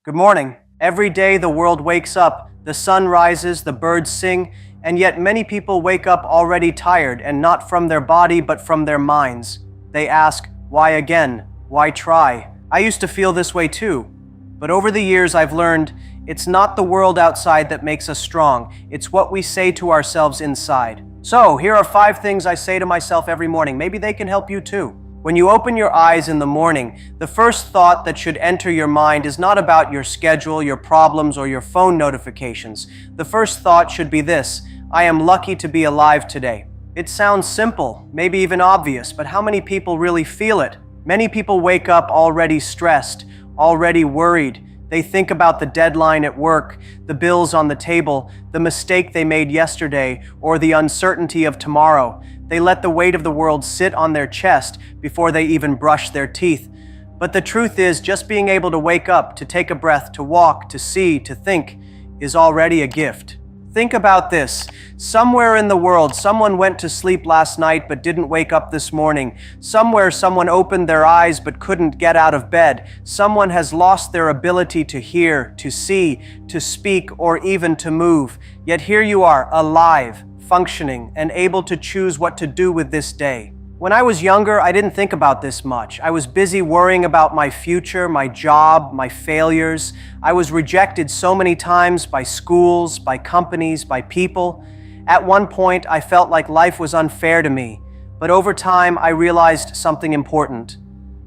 Good morning. Every day the world wakes up, the sun rises, the birds sing, and yet many people wake up already tired, and not from their body but from their minds. They ask, why again? Why try? I used to feel this way too. But over the years I've learned it's not the world outside that makes us strong, it's what we say to ourselves inside. So here are 5 things I say to myself every morning. Maybe they can help you too. When you open your eyes in the morning, the first thought that should enter your mind is not about your schedule, your problems, or your phone notifications. The first thought should be this: I am lucky to be alive today. It sounds simple, maybe even obvious, but how many people really feel it? Many people wake up already stressed, already worried. They think about the deadline at work, the bills on the table, the mistake they made yesterday, or the uncertainty of tomorrow. They let the weight of the world sit on their chest before they even brush their teeth. But the truth is, just being able to wake up, to take a breath, to walk, to see, to think, is already a gift. Think about this. Somewhere in the world, someone went to sleep last night but didn't wake up this morning. Somewhere, someone opened their eyes but couldn't get out of bed. Someone has lost their ability to hear, to see, to speak, or even to move. Yet here you are, alive, functioning, and able to choose what to do with this day. When I was younger, I didn't think about this much. I was busy worrying about my future, my job, my failures. I was rejected so many times by schools, by companies, by people. At one point, I felt like life was unfair to me. But over time, I realized something important.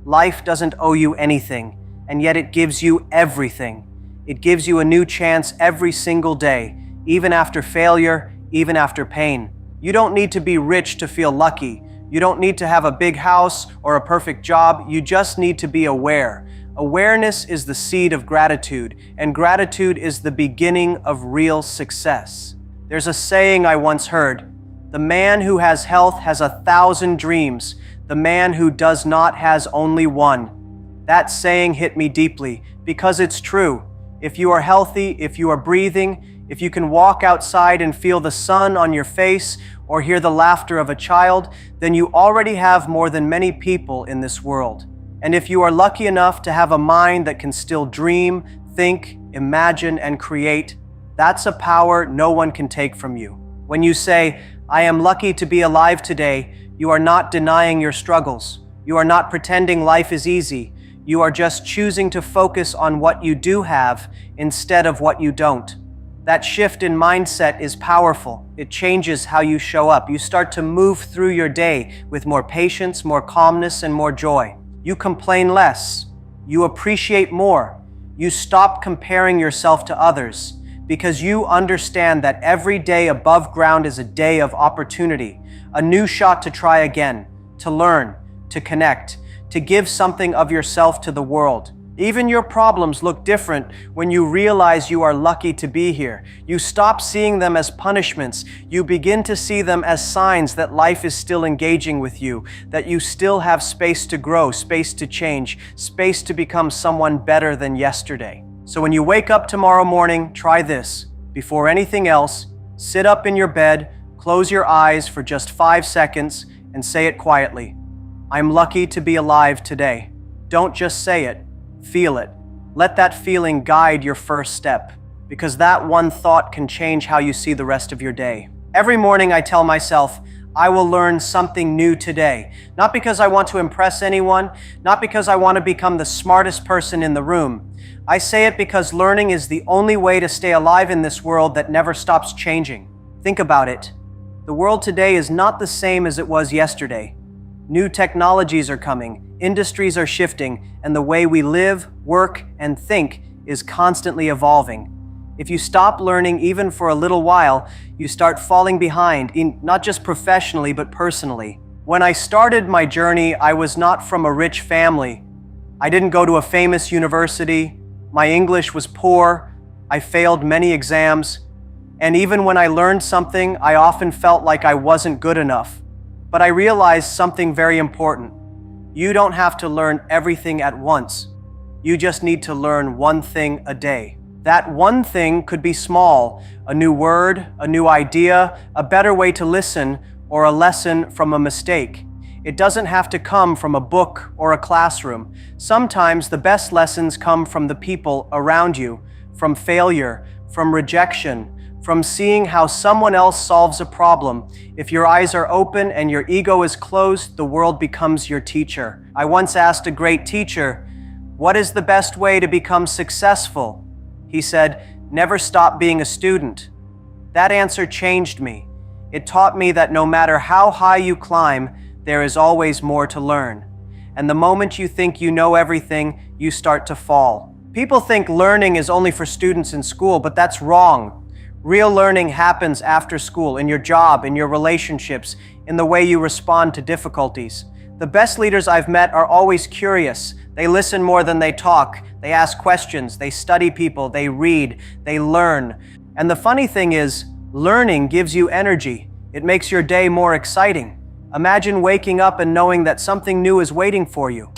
Life doesn't owe you anything, and yet it gives you everything. It gives you a new chance every single day, even after failure, even after pain. You don't need to be rich to feel lucky. You don't need to have a big house or a perfect job. You just need to be aware. Awareness is the seed of gratitude, and gratitude is the beginning of real success. There's a saying I once heard: the man who has health has 1,000 dreams. The man who does not has only one. That saying hit me deeply because it's true. If you are healthy, if you are breathing, if you can walk outside and feel the sun on your face or hear the laughter of a child, then you already have more than many people in this world. And if you are lucky enough to have a mind that can still dream, think, imagine, and create, that's a power no one can take from you. When you say, I am lucky to be alive today, you are not denying your struggles. You are not pretending life is easy. You are just choosing to focus on what you do have instead of what you don't. That shift in mindset is powerful. It changes how you show up. You start to move through your day with more patience, more calmness, and more joy. You complain less. You appreciate more. You stop comparing yourself to others because you understand that every day above ground is a day of opportunity, a new shot to try again, to learn, to connect, to give something of yourself to the world. Even your problems look different when you realize you are lucky to be here. You stop seeing them as punishments. You begin to see them as signs that life is still engaging with you, that you still have space to grow, space to change, space to become someone better than yesterday. So when you wake up tomorrow morning, try this. Before anything else, sit up in your bed, close your eyes for just 5 seconds, and say it quietly. I'm lucky to be alive today. Don't just say it. Feel it. Let that feeling guide your first step, because that one thought can change how you see the rest of your day. Every morning I tell myself, I will learn something new today. Not because I want to impress anyone, not because I want to become the smartest person in the room. I say it because learning is the only way to stay alive in this world that never stops changing. Think about it. The world today is not the same as it was yesterday. New technologies are coming, industries are shifting, and the way we live, work, and think is constantly evolving. If you stop learning even for a little while, you start falling behind, not just professionally, but personally. When I started my journey, I was not from a rich family. I didn't go to a famous university. My English was poor. I failed many exams. And even when I learned something, I often felt like I wasn't good enough. But I realized something very important. You don't have to learn everything at once. You just need to learn one thing a day. That one thing could be small, a new word, a new idea, a better way to listen, or a lesson from a mistake. It doesn't have to come from a book or a classroom. Sometimes the best lessons come from the people around you, from failure, from rejection, from seeing how someone else solves a problem. If your eyes are open and your ego is closed, the world becomes your teacher. I once asked a great teacher, "What is the best way to become successful?" He said, "Never stop being a student." That answer changed me. It taught me that no matter how high you climb, there is always more to learn. And the moment you think you know everything, you start to fall. People think learning is only for students in school, but that's wrong. Real learning happens after school, in your job, in your relationships, in the way you respond to difficulties. The best leaders I've met are always curious. They listen more than they talk. They ask questions. They study people. They read. They learn. And the funny thing is, learning gives you energy. It makes your day more exciting. Imagine waking up and knowing that something new is waiting for you.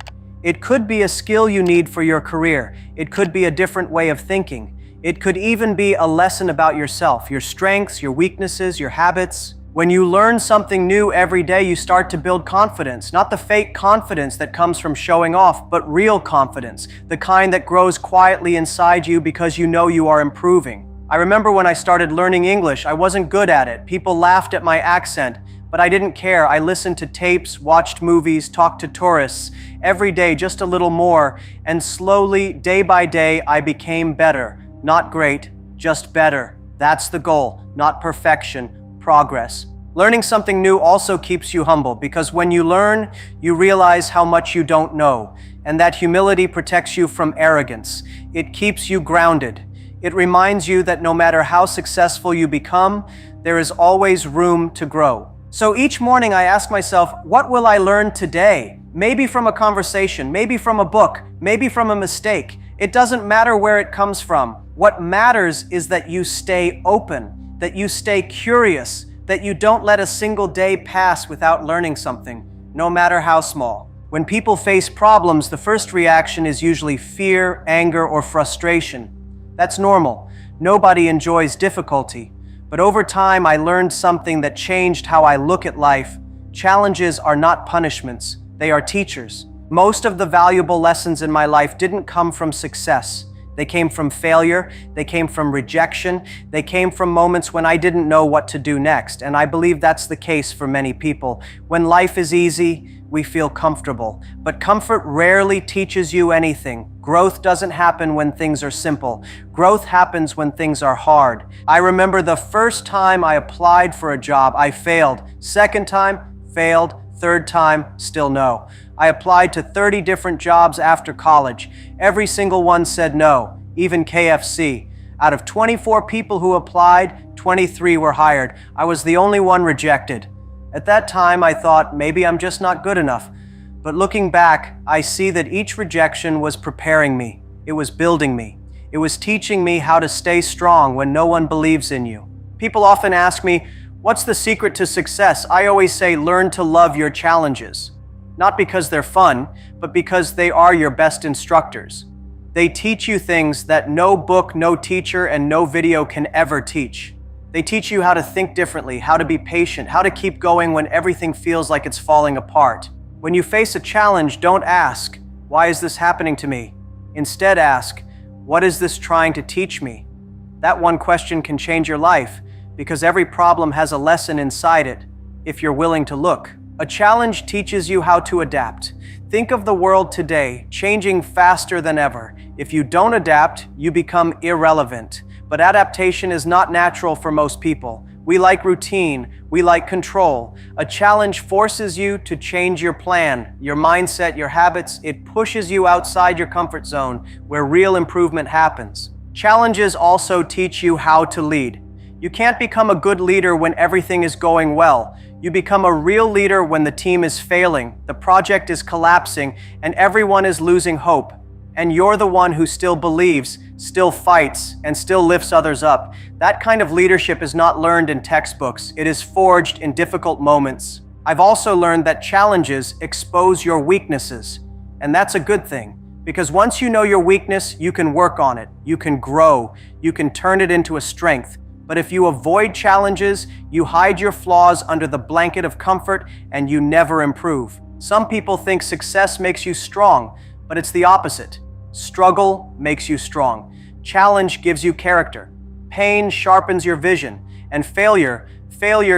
It could be a skill you need for your career. It could be a different way of thinking. It could even be a lesson about yourself, your strengths, your weaknesses, your habits. When you learn something new every day, you start to build confidence, not the fake confidence that comes from showing off, but real confidence, the kind that grows quietly inside you because you know you are improving. I remember when I started learning English, I wasn't good at it. People laughed at my accent, but I didn't care. I listened to tapes, watched movies, talked to tourists. Every day, just a little more, and slowly, day by day, I became better. Not great, just better. That's the goal, not perfection, progress. Learning something new also keeps you humble, because when you learn, you realize how much you don't know, and that humility protects you from arrogance. It keeps you grounded. It reminds you that no matter how successful you become, there is always room to grow. So each morning I ask myself, what will I learn today? Maybe from a conversation, maybe from a book, maybe from a mistake. It doesn't matter where it comes from. What matters is that you stay open, that you stay curious, that you don't let a single day pass without learning something, no matter how small. When people face problems, the first reaction is usually fear, anger, or frustration. That's normal. Nobody enjoys difficulty. But over time, I learned something that changed how I look at life. Challenges are not punishments. They are teachers. Most of the valuable lessons in my life didn't come from success. They came from failure. They came from rejection. They came from moments when I didn't know what to do next. And I believe that's the case for many people. When life is easy, we feel comfortable. But comfort rarely teaches you anything. Growth doesn't happen when things are simple. Growth happens when things are hard. I remember the first time I applied for a job, I failed. Second time, failed. Third time, still no. I applied to 30 different jobs after college. Every single one said no, even KFC. Out of 24 people who applied, 23 were hired. I was the only one rejected. At that time, I thought, maybe I'm just not good enough. But looking back, I see that each rejection was preparing me. It was building me. It was teaching me how to stay strong when no one believes in you. People often ask me, what's the secret to success? I always say, learn to love your challenges. Not because they're fun, but because they are your best instructors. They teach you things that no book, no teacher, and no video can ever teach. They teach you how to think differently, how to be patient, how to keep going when everything feels like it's falling apart. When you face a challenge, don't ask, why is this happening to me? Instead ask, what is this trying to teach me? That one question can change your life, because every problem has a lesson inside it, if you're willing to look. A challenge teaches you how to adapt. Think of the world today, changing faster than ever. If you don't adapt, you become irrelevant. But adaptation is not natural for most people. We like routine, we like control. A challenge forces you to change your plan, your mindset, your habits. It pushes you outside your comfort zone, where real improvement happens. Challenges also teach you how to lead. You can't become a good leader when everything is going well. You become a real leader when the team is failing, the project is collapsing, and everyone is losing hope. And you're the one who still believes, still fights, and still lifts others up. That kind of leadership is not learned in textbooks. It is forged in difficult moments. I've also learned that challenges expose your weaknesses. And that's a good thing, because once you know your weakness, you can work on it. You can grow. You can turn it into a strength. But if you avoid challenges, you hide your flaws under the blanket of comfort and you never improve. Some people think success makes you strong, but it's the opposite. Struggle makes you strong. Challenge gives you character. Pain sharpens your vision. And failure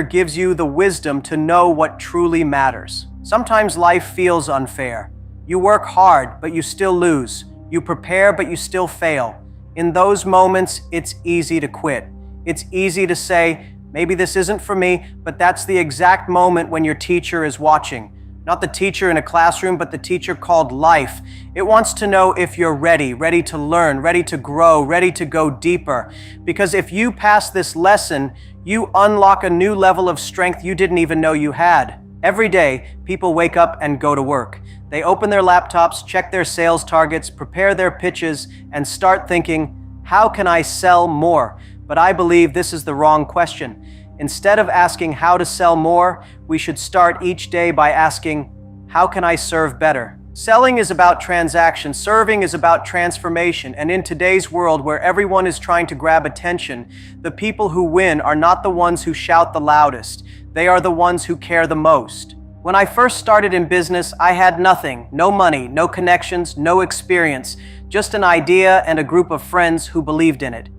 gives you the wisdom to know what truly matters. Sometimes life feels unfair. You work hard, but you still lose. You prepare, but you still fail. In those moments, it's easy to quit. It's easy to say, maybe this isn't for me, but that's the exact moment when your teacher is watching. Not the teacher in a classroom, but the teacher called life. It wants to know if you're ready to learn, ready to grow, ready to go deeper. Because if you pass this lesson, you unlock a new level of strength you didn't even know you had. Every day, people wake up and go to work. They open their laptops, check their sales targets, prepare their pitches, and start thinking, how can I sell more? But I believe this is the wrong question. Instead of asking how to sell more, we should start each day by asking, how can I serve better? Selling is about transaction, serving is about transformation, and in today's world where everyone is trying to grab attention, the people who win are not the ones who shout the loudest. They are the ones who care the most. When I first started in business, I had nothing, no money, no connections, no experience, just an idea and a group of friends who believed in it.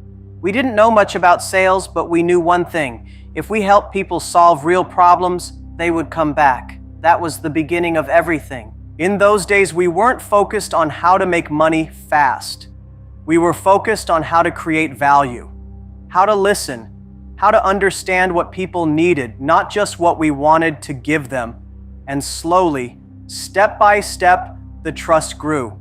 We didn't know much about sales, but we knew one thing. If we helped people solve real problems, they would come back. That was the beginning of everything. In those days, we weren't focused on how to make money fast. We were focused on how to create value, how to listen, how to understand what people needed, not just what we wanted to give them. And slowly, step by step, the trust grew.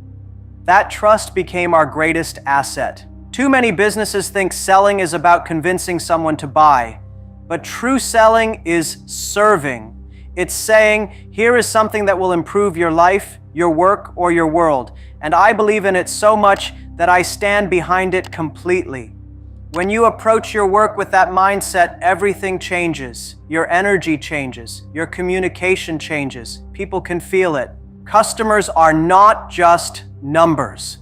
That trust became our greatest asset. Too many businesses think selling is about convincing someone to buy, but true selling is serving. It's saying, here is something that will improve your life, your work, or your world, and I believe in it so much that I stand behind it completely. When you approach your work with that mindset, everything changes. Your energy changes. Your communication changes. People can feel it. Customers are not just numbers.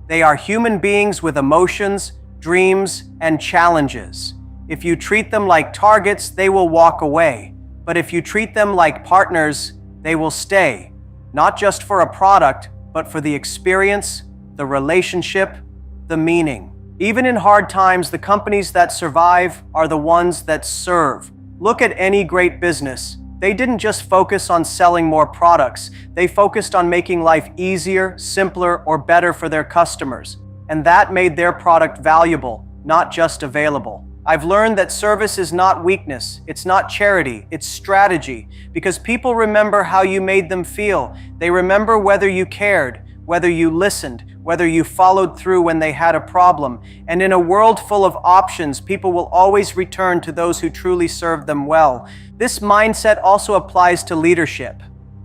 They are human beings with emotions, dreams, and challenges. If you treat them like targets, they will walk away. But if you treat them like partners, they will stay. Not just for a product, but for the experience, the relationship, the meaning. Even in hard times, the companies that survive are the ones that serve. Look at any great business. They didn't just focus on selling more products. They focused on making life easier, simpler, or better for their customers. And that made their product valuable, not just available. I've learned that service is not weakness. It's not charity. It's strategy. Because people remember how you made them feel. They remember whether you cared, whether you listened, whether you followed through when they had a problem. And in a world full of options, people will always return to those who truly served them well. This mindset also applies to leadership.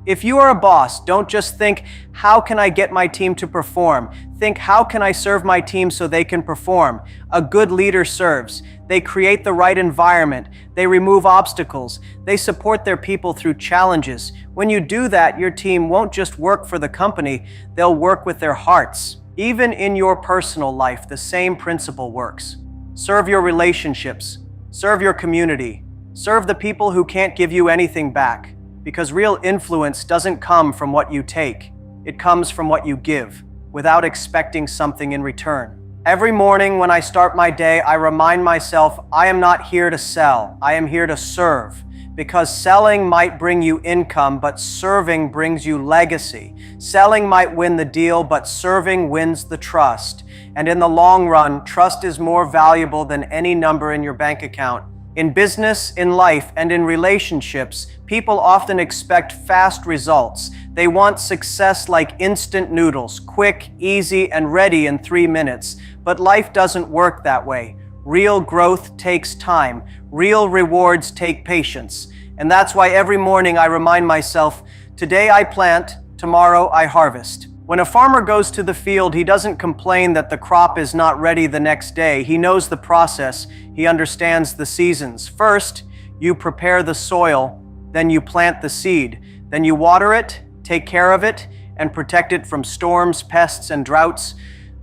If you are a boss, don't just think, how can I get my team to perform? Think, how can I serve my team so they can perform? A good leader serves. They create the right environment. They remove obstacles. They support their people through challenges. When you do that, your team won't just work for the company, they'll work with their hearts. Even in your personal life, the same principle works. Serve your relationships. Serve your community. Serve the people who can't give you anything back. Because real influence doesn't come from what you take. It comes from what you give, without expecting something in return. Every morning when I start my day, I remind myself, I am not here to sell. I am here to serve. Because selling might bring you income, but serving brings you legacy. Selling might win the deal, but serving wins the trust. And in the long run, trust is more valuable than any number in your bank account. In business, in life, and in relationships, people often expect fast results. They want success like instant noodles, quick, easy, and ready in 3 minutes. But life doesn't work that way. Real growth takes time. Real rewards take patience. And that's why every morning I remind myself, today I plant, tomorrow I harvest. When a farmer goes to the field, he doesn't complain that the crop is not ready the next day. He knows the process. He understands the seasons. First, you prepare the soil, then you plant the seed. Then you water it, take care of it, and protect it from storms, pests, and droughts.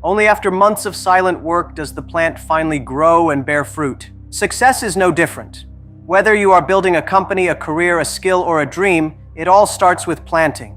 Only after months of silent work does the plant finally grow and bear fruit. Success is no different. Whether you are building a company, a career, a skill, or a dream, it all starts with planting.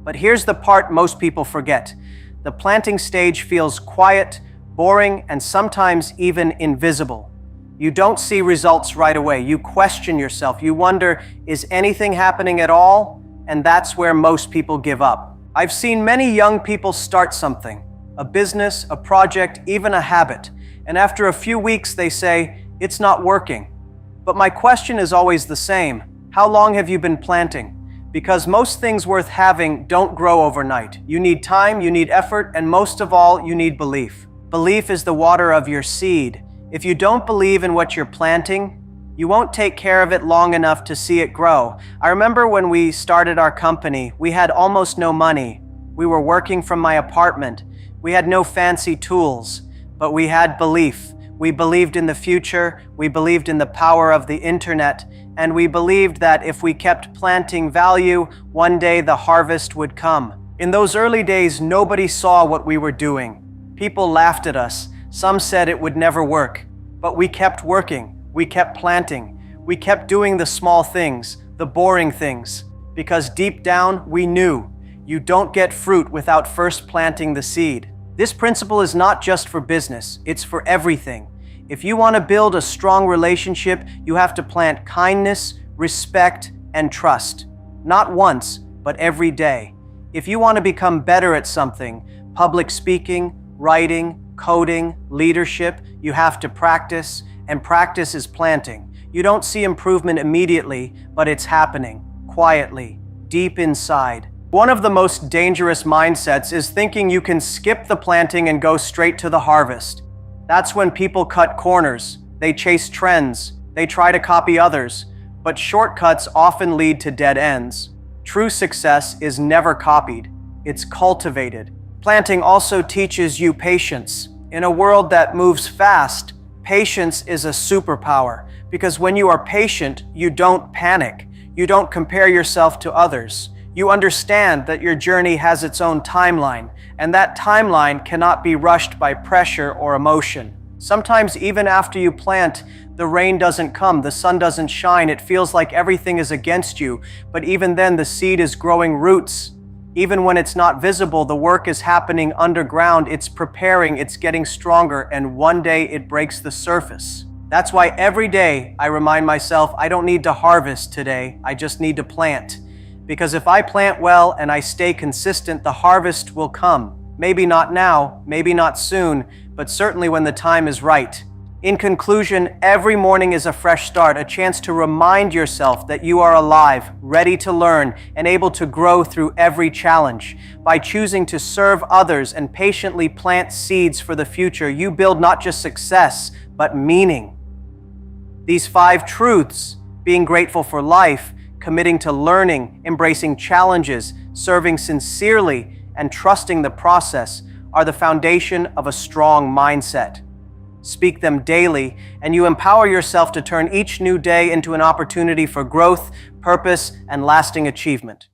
But here's the part most people forget. The planting stage feels quiet, boring, and sometimes even invisible. You don't see results right away. You question yourself. You wonder, is anything happening at all? And that's where most people give up. I've seen many young people start something, a business, a project, even a habit. And after a few weeks, they say, it's not working. But my question is always the same. How long have you been planting? Because most things worth having don't grow overnight. You need time, you need effort, and most of all, you need belief. Belief is the water of your seed. If you don't believe in what you're planting, you won't take care of it long enough to see it grow. I remember when we started our company, we had almost no money. We were working from my apartment. We had no fancy tools, but we had belief. We believed in the future, we believed in the power of the internet, and we believed that if we kept planting value, one day the harvest would come. In those early days, nobody saw what we were doing. People laughed at us. Some said it would never work. But we kept working. We kept planting. We kept doing the small things, the boring things. Because deep down, we knew you don't get fruit without first planting the seed. This principle is not just for business, it's for everything. If you want to build a strong relationship, you have to plant kindness, respect, and trust. Not once, but every day. If you want to become better at something, public speaking, writing, coding, leadership, you have to practice, and practice is planting. You don't see improvement immediately, but it's happening, quietly, deep inside. One of the most dangerous mindsets is thinking you can skip the planting and go straight to the harvest. That's when people cut corners, they chase trends, they try to copy others, but shortcuts often lead to dead ends. True success is never copied, it's cultivated. Planting also teaches you patience. In a world that moves fast, patience is a superpower, because when you are patient, you don't panic. You don't compare yourself to others. You understand that your journey has its own timeline, and that timeline cannot be rushed by pressure or emotion. Sometimes even after you plant, the rain doesn't come, the sun doesn't shine, it feels like everything is against you, but even then the seed is growing roots. Even when it's not visible, the work is happening underground, it's preparing, it's getting stronger, and one day it breaks the surface. That's why every day I remind myself I don't need to harvest today, I just need to plant. Because if I plant well and I stay consistent, the harvest will come. Maybe not now, maybe not soon, but certainly when the time is right. In conclusion, every morning is a fresh start, a chance to remind yourself that you are alive, ready to learn, and able to grow through every challenge. By choosing to serve others and patiently plant seeds for the future, you build not just success, but meaning. These 5 truths, being grateful for life, committing to learning, embracing challenges, serving sincerely, and trusting the process, are the foundation of a strong mindset. Speak them daily, and you empower yourself to turn each new day into an opportunity for growth, purpose, and lasting achievement.